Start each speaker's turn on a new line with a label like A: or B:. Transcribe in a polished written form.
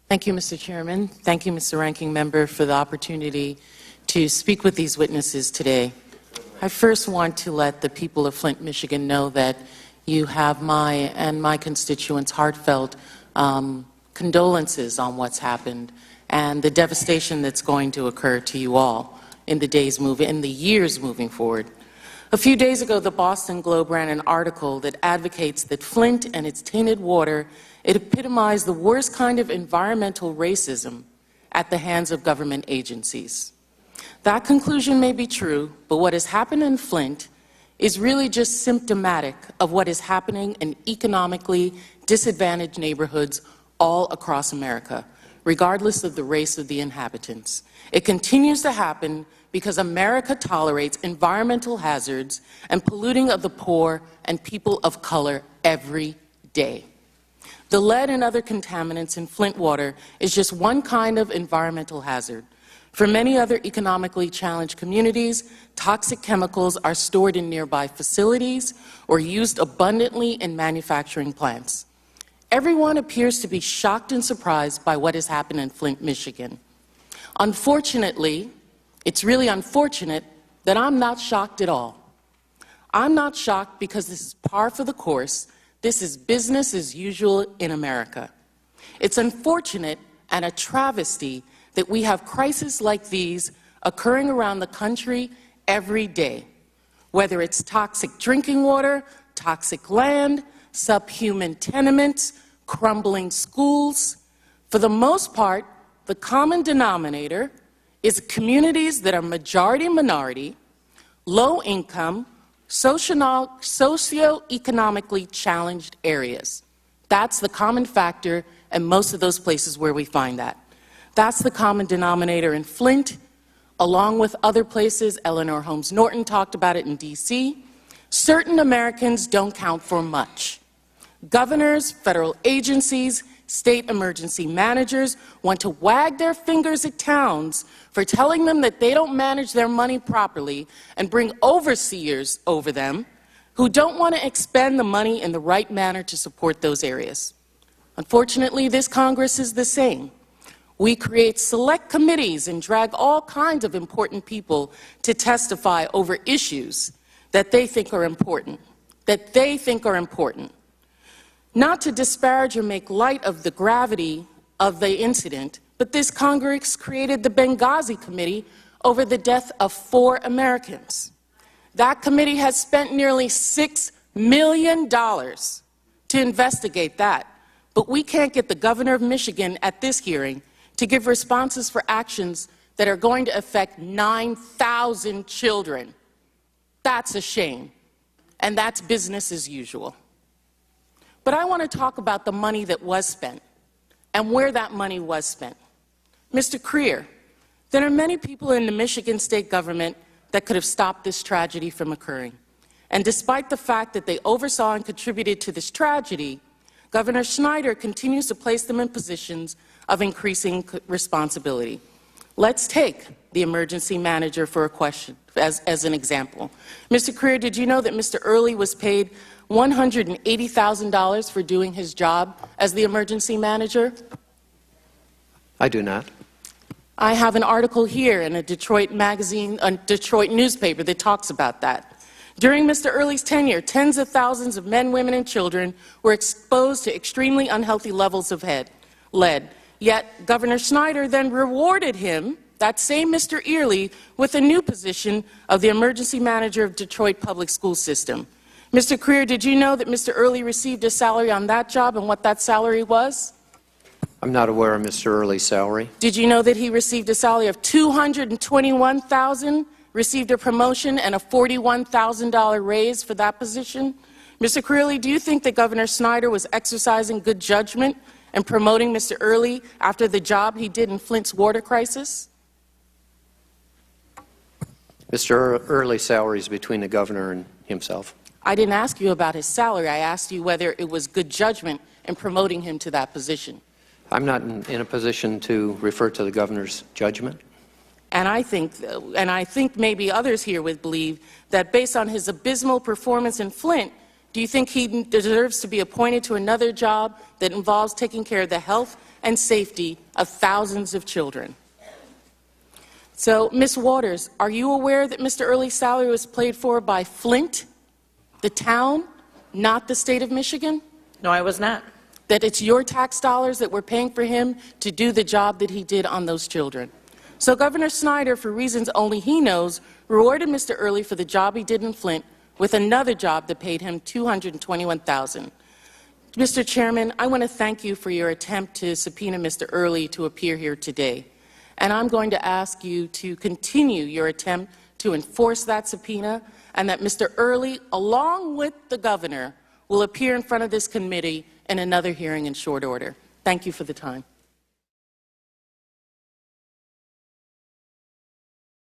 A: Thank you, Mr. Chairman. Thank you, Mr. Ranking Member, for the opportunity to speak with these witnesses today. I first want to let the people of Flint, Michigan know that you have my and my constituents' heartfelt condolences on what's happened and the devastation that's going to occur to you all in the years moving forward. A few days ago, the Boston Globe ran an article that advocates that Flint and its tainted water, it epitomized the worst kind of environmental racism at the hands of government agencies. That conclusion may be true, but what has happened in Flint is really just symptomatic of what is happening in economically disadvantaged neighborhoods all across America, regardless of the race of the inhabitants. It continues to happen because America tolerates environmental hazards and polluting of the poor and people of color every day. The lead and other contaminants in Flint water is just one kind of environmental hazard. For many other economically challenged communities, toxic chemicals are stored in nearby facilities or used abundantly in manufacturing plants. Everyone appears to be shocked and surprised by what has happened in Flint, Michigan. Unfortunately, it's really unfortunate that I'm not shocked at all. I'm not shocked because this is par for the course. This is business as usual in America. It's unfortunate and a travesty that we have crises like these occurring around the country every day, whether it's toxic drinking water, toxic land, subhuman tenements, crumbling schools. For the most part, the common denominator is communities that are majority-minority, low-income, socioeconomically challenged areas. That's the common factor in most of those places where we find that. That's the common denominator in Flint, along with other places. Eleanor Holmes Norton talked about it in D.C. Certain Americans don't count for much. Governors, federal agencies, state emergency managers want to wag their fingers at towns for telling them that they don't manage their money properly and bring overseers over them who don't want to expend the money in the right manner to support those areas. Unfortunately, this Congress is the same. We create select committees and drag all kinds of important people to testify over issues that they think are important, Not to disparage or make light of the gravity of the incident, but this Congress created the Benghazi Committee over the death of 4 Americans. That committee has spent nearly $6 million to investigate that, but we can't get the governor of Michigan at this hearing to give responses for actions that are going to affect 9,000 children. That's a shame, and that's business as usual. But I want to talk about the money that was spent and where that money was spent. Mr. Creer, there are many people in the Michigan state government that could have stopped this tragedy from occurring. And despite the fact that they oversaw and contributed to this tragedy, Governor Schneider continues to place them in positions of increasing responsibility. Let's take the emergency manager for a question as an example. Mr. Creer, did you know that Mr. Early was paid $180,000 for doing his job as the emergency manager?
B: I do not.
A: I have an article here in a Detroit newspaper that talks about that. During Mr. Early's tenure, tens of thousands of men, women, and children were exposed to extremely unhealthy levels of lead. Yet Governor Schneider then rewarded him, that same Mr. Early, with a new position of the emergency manager of Detroit Public School System. Mr. Creer, did you know that Mr. Early received a salary on that job and what that salary was?
B: I'm not aware of Mr. Early's salary.
A: Did you know that he received a salary of $221,000, received a promotion and a $41,000 raise for that position? Mr. Creerly, do you think that Governor Schneider was exercising good judgment and promoting Mr. Early after the job he did in Flint's water crisis?
B: Mr. Early's salary is between the governor and himself.
A: I didn't ask you about his salary. I asked you whether it was good judgment in promoting him to that position.
B: I'm not in a position to refer to the governor's judgment.
A: And I think maybe others here would believe that based on his abysmal performance in Flint, Do you think he deserves to be appointed to another job that involves taking care of the health and safety of thousands of children? So, Ms. Waters, are you aware that Mr. Early's salary was paid for by Flint, the town, not the state of Michigan?
C: No, I was not.
A: That it's your tax dollars that were paying for him to do the job that he did on those children? So Governor Snyder, for reasons only he knows, rewarded Mr. Early for the job he did in Flint with another job that paid him $221,000. Mr. Chairman, I want to thank you for your attempt to subpoena Mr. Early to appear here today. And I'm going to ask you to continue your attempt to enforce that subpoena, and that Mr. Early, along with the governor, will appear in front of this committee in another hearing in short order. Thank you for the time.